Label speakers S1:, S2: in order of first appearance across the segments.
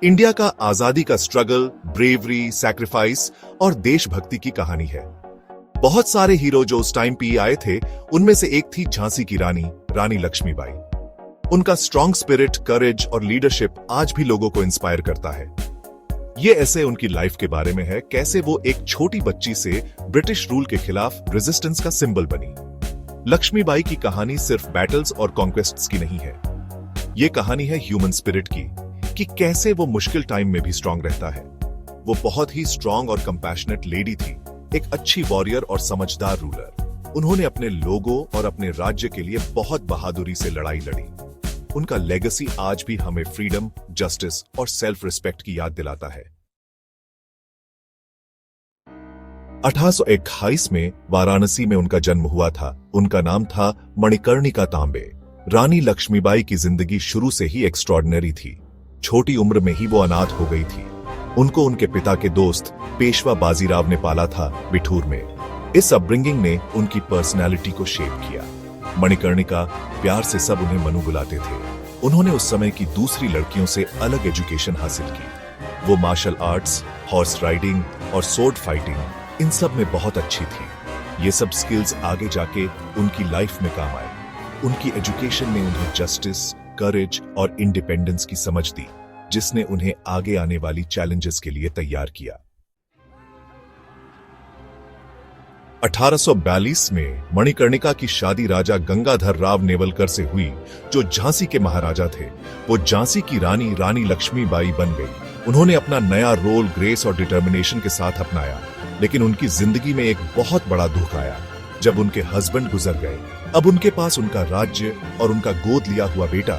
S1: India का आजादी का स्ट्रगल, ब्रेवरी, सैक्रिफाइस और देशभक्ति की कहानी है। बहुत सारे हीरो जो उस टाइम पे आए थे, उनमें से एक थी झांसी की रानी, रानी लक्ष्मीबाई। उनका स्ट्रॉन्ग स्पिरिट, करेज और लीडरशिप आज भी लोगों को इंस्पायर करता है। ये ऐसे उनकी लाइफ के बारे में है, कैसे वो एक छोटी बच्ची से ब्रिटिश रूल के खिलाफ रेजिस्टेंस का सिंबल बनी। लक्ष्मीबाई की कहानी सिर्फ बैटल्स और कॉन्क्वेस्ट्स की नहीं है, ये कहानी है ह्यूमन स्पिरिट की, कि कैसे वो मुश्किल टाइम में भी स्ट्रांग रहता है। वो बहुत ही स्ट्रांग और कंपैशनेट लेडी थी, एक अच्छी वॉरियर और समझदार रूलर। उन्होंने अपने लोगों और अपने राज्य के लिए बहुत बहादुरी से लड़ाई लड़ी। उनका लेगेसी आज भी हमें फ्रीडम, जस्टिस और सेल्फ रिस्पेक्ट की याद दिलाता है। 1821 में वाराणसी में उनका जन्म हुआ था। उनका नाम था मणिकर्णिका तांबे। रानी लक्ष्मीबाई की जिंदगी शुरू से ही एक्स्ट्रॉर्डिनरी थी। छोटी उम्र में ही वो अनाथ हो गई थी। उनको उनके पिता के दोस्त पेशवा बाजीराव ने पाला था बिठूर में। इस अपब्रिंगिंग ने उनकी पर्सनैलिटी को शेप किया। मणिकर्णिका प्यार से सब उन्हें मनु बुलाते थे। उन्होंने उस समय की दूसरी लड़कियों से अलग एजुकेशन हासिल की। वो मार्शल आर्ट्स, हॉर्स राइडिंग और सोर्ड फाइटिंग, इन सब में बहुत अच्छी थी। ये सब स्किल्स आगे जाके उनकी लाइफ में काम आए। उनकी एजुकेशन ने उन्हें जस्टिस, करेज और इंडिपेंडेंस की समझ दी, जिसने उन्हें आगे आने वाली चैलेंजेस के लिए तैयार किया। 1842 में मणिकर्णिका की शादी राजा गंगाधर राव नेवलकर से हुई, जो झांसी के महाराजा थे। वो झांसी की रानी, रानी लक्ष्मीबाई बन गई। उन्होंने अपना नया रोल ग्रेस और डिटर्मिनेशन के साथ अपनाया, लेकिन उनकी जिंदगी में एक बहुत बड़ा दुख आया जब उनके हस्बैंड गुजर गए। अब उनके पास उनका राज्य और उनका गोद लिया हुआ बेटा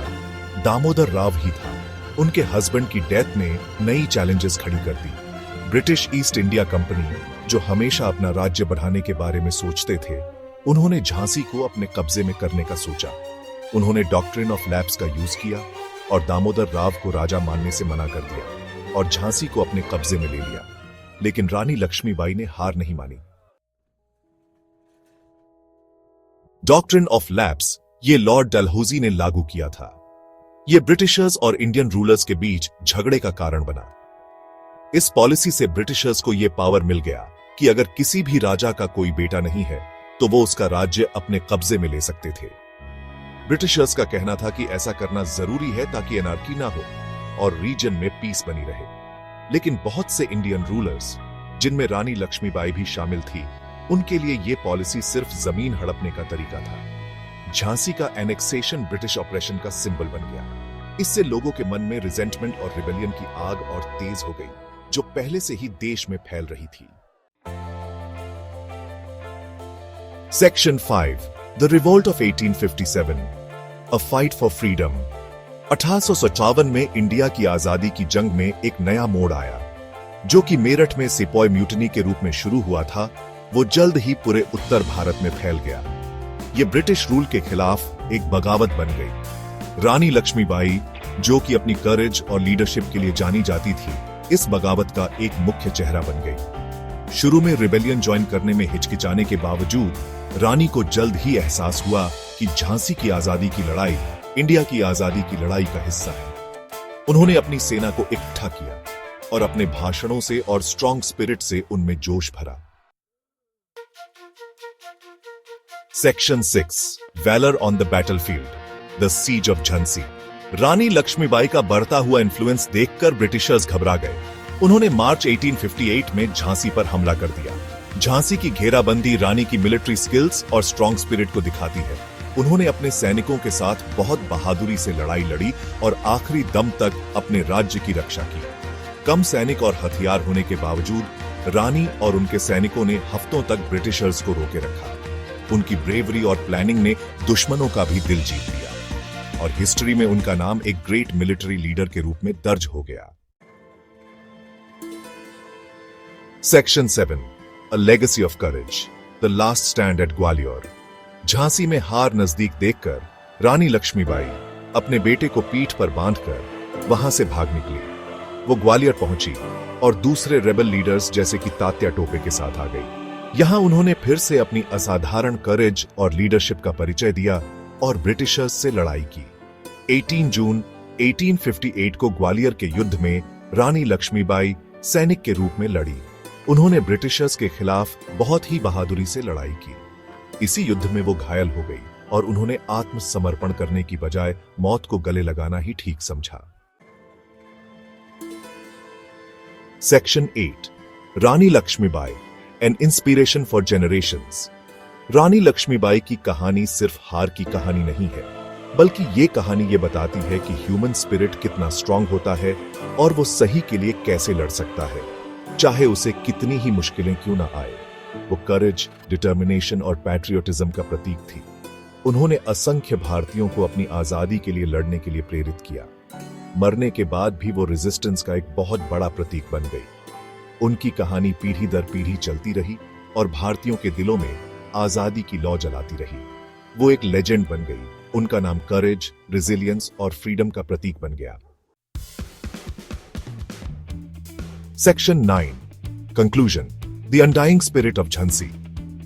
S1: दामोदर राव ही था। उनके हस्बैंड की डेथ ने नई चैलेंजेस खड़ी कर दी। ब्रिटिश ईस्ट इंडिया कंपनी, जो हमेशा अपना राज्य बढ़ाने के बारे में सोचते थे, उन्होंने झांसी को अपने कब्जे में करने का सोचा। उन्होंने डॉक्ट्रिन ऑफ लैप्स का यूज किया और दामोदर राव को राजा मानने से मना कर दिया और झांसी को अपने कब्जे में ले लिया। लेकिन रानी लक्ष्मीबाई ने हार नहीं मानी। डॉक्ट्रिन ऑफ लैप्स ये लॉर्ड डलहौजी ने लागू किया था। ये ब्रिटिशर्स और इंडियन रूलर्स के बीच झगड़े का कारण बना। इस पॉलिसी से ब्रिटिशर्स को यह पावर मिल गया कि अगर किसी भी राजा का कोई बेटा नहीं है, तो वो उसका राज्य अपने कब्जे में ले सकते थे। ब्रिटिशर्स का कहना था कि ऐसा करना जरूरी है ताकि एनार्की ना हो और रीजन में पीस बनी रहे। लेकिन बहुत से इंडियन रूलर्स, जिनमें रानी लक्ष्मीबाई भी शामिल थी, उनके लिए यह पॉलिसी सिर्फ जमीन हड़पने का तरीका था। झांसी का एनेक्सेशन ब्रिटिश ऑपरेशन का सिंबल बन गया। इससे लोगों के मन में रिजेंटमेंट और रिबेलियन की आग और तेज हो गई, जो पहले से ही देश में फैल रही थी। Section 5, the revolt of 1857, a fight for freedom. 1857 में इंडिया की आजादी की जंग में एक नया मोड़ आया, जो कि मेरठ में सिपॉय म्यूटिनी के रूप में शुरू हुआ था। वो जल्द ही पूरे उत्तर भारत में फैल गया। ये ब्रिटिश रूल के खिलाफ एक बगावत बन गई। रानी लक्ष्मीबाई, जो कि अपनी करेज और लीडरशिप के लिए जानी जाती थी, इस बगावत का एक मुख्य चेहरा बन गई। शुरू में रिबेलियन ज्वाइन करने में हिचकिचाने के बावजूद रानी को जल्द ही एहसास हुआ कि झांसी की आजादी की लड़ाई इंडिया की आजादी की लड़ाई का हिस्सा है। उन्होंने अपनी सेना को इकट्ठा किया और अपने भाषणों से और स्ट्रॉन्ग स्पिरिट से उनमें जोश भरा। Section 6, valour on the battlefield, the siege of Jhansi. Rani Lakshmibai का बढ़ता हुआ इन्फ्लुएंस देखकर ब्रिटिशर्स घबरा गए। उन्होंने मार्च 1858 में झांसी पर हमला कर दिया। झांसी की घेराबंदी रानी की मिलिट्री स्किल्स और स्ट्रॉन्ग स्पिरिट को दिखाती है। उन्होंने अपने सैनिकों के साथ बहुत बहादुरी से लड़ाई लड़ी और आखिरी दम तक अपने राज्य की रक्षा की। कम सैनिक और हथियार होने के बावजूद रानी और उनके सैनिकों ने हफ्तों तक ब्रिटिशर्स को रोके रखा। उनकी ब्रेवरी और प्लानिंग ने दुश्मनों का भी दिल जीत लिया और हिस्ट्री में उनका नाम एक ग्रेट मिलिट्री लीडर के रूप में दर्ज हो गया। Section 7, a legacy of courage, the last stand at Gwalior. Jhansi में हार नजदीक देखकर रानी लक्ष्मीबाई अपने बेटे को पीठ पर बांधकर वहां से भाग निकली। वो ग्वालियर पहुंची और दूसरे रेबल लीडर्स जैसे कि तात्या टोपे के साथ आ गई। यहां उन्होंने फिर से अपनी असाधारण करेज और लीडरशिप का परिचय दिया और ब्रिटिशर्स से लड़ाई की। 18 जून 1858 को ग्वालियर के युद्ध में रानी लक्ष्मीबाई सैनिक के रूप में लड़ी। उन्होंने ब्रिटिशर्स के खिलाफ बहुत ही बहादुरी से लड़ाई की। इसी युद्ध में वो घायल हो गई और उन्होंने आत्मसमर्पण करने की बजाय मौत को गले लगाना ही ठीक समझा। Section 8 Rani Lakshmibai an inspiration for generations. Rani Lakshmibai की कहानी सिर्फ हार की कहानी नहीं है, बल्कि ये कहानी ये बताती है कि ह्यूमन स्पिरिट कितना स्ट्रांग होता है और वो सही के लिए कैसे लड़ सकता है, चाहे उसे कितनी ही मुश्किलें क्यों ना आए। वो करेज, डिटर्मिनेशन और पैट्रियोटिज्म का प्रतीक थी। उन्होंने असंख्य भारतीयों को अपनी आजादी के लिए लड़ने के लिए प्रेरित किया। मरने के बाद भी वो रेजिस्टेंस का एक बहुत बड़ा प्रतीक बन गई। उनकी कहानी पीढ़ी दर पीढ़ी चलती रही और भारतीयों के दिलों में आजादी की लौ जलाती रही। वो एक लेजेंड बन गई। उनका नाम करेज, रेजिलियंस और फ्रीडम का प्रतीक बन गया। Section 9 conclusion the undying spirit of Jhansi.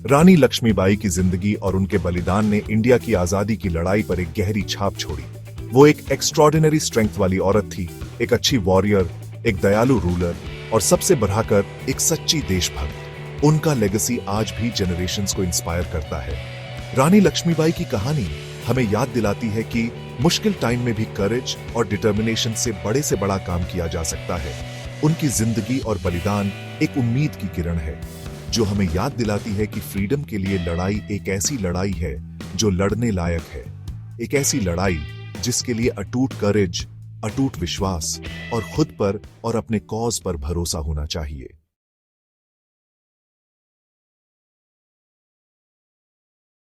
S1: Rani Lakshmibai की जिंदगी और उनके बलिदान ने इंडिया की आजादी की लड़ाई पर एक गहरी छाप छोड़ी। वो एक एक्स्ट्रॉर्डिनरी स्ट्रेंथ वाली औरत थी, एक अच्छी वॉरियर, एक दयालु रूलर और सबसे बढ़ाकर एक सच्ची देशभक्त। उनका लेगेसी आज भी जनरेशंस को इंस्पायर करता है। रानी लक्ष्मीबाई की कहानी हमें याद दिलाती है कि मुश्किल टाइम में भी करेज और डिटर्मिनेशन से बड़ा काम किया जा सकता है। उनकी जिंदगी और बलिदान एक उम्मीद की किरण है, जो हमें याद दिलाती है कि फ्रीडम के लिए लड़ाई एक ऐसी लड़ाई है जो लड़ने लायक है। एक ऐसी लड़ाई जिसके लिए अटूट करेज, अटूट विश्वास और खुद पर और अपने कॉज पर भरोसा होना चाहिए।